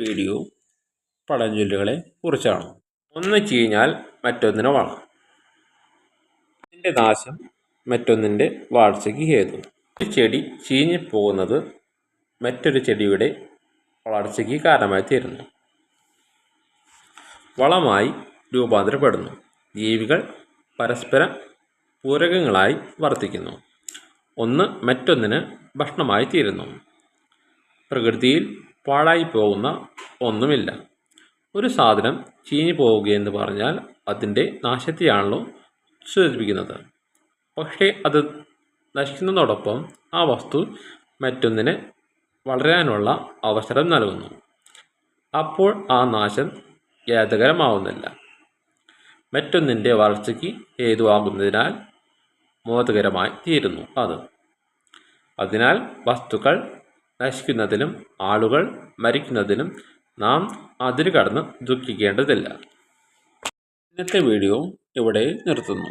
Video പഴഞ്ചൊല്ലുകളെ കുറിച്ചാണ്. ഒന്ന് ചീഞ്ഞാൽ മറ്റൊന്നിന് വളം. ഇതിൻ്റെ നാശം മറ്റൊന്നിൻ്റെ വളർച്ചയ്ക്ക് ഹേതു. ഒരു ചെടി ചീഞ്ഞു പോകുന്നത് മറ്റൊരു ചെടിയുടെ വളർച്ചയ്ക്ക് കാരണമായി തീരുന്നു. വളമായി രൂപാന്തരപ്പെടുന്നു. ജീവികൾ പരസ്പരം പൂരകങ്ങളായി വർത്തിക്കുന്നു. ഒന്ന് മറ്റൊന്നിന് ഭക്ഷണമായി തീരുന്നു. പ്രകൃതിയിൽ പാഴായി പോകുന്ന ഒന്നുമില്ല. ഒരു സാധനം ചീഞ്ഞു പോവുകയെന്ന് പറഞ്ഞാൽ അതിൻ്റെ നാശത്തെയാണല്ലോ സൂചിപ്പിക്കുന്നത്. പക്ഷേ അത് നശിക്കുന്നതോടൊപ്പം ആ വസ്തു മറ്റൊന്നിന് വളരാനുള്ള അവസരം നൽകുന്നു. അപ്പോൾ ആ നാശം ഖേദകരമാവുന്നില്ല. മറ്റൊന്നിൻ്റെ വളർച്ചയ്ക്ക് ഹേതുവാകുന്നതിനാൽ മോദകരമായി തീരുന്നു അത്. അതിനാൽ വസ്തുക്കൾ നശിക്കുന്നതിലും ആളുകൾ മരിക്കുന്നതിലും നാം അതിര് കടന്ന് ദുഃഖിക്കേണ്ടതില്ല. ഇന്നത്തെ വീഡിയോ ഇവിടെ നിർത്തുന്നു.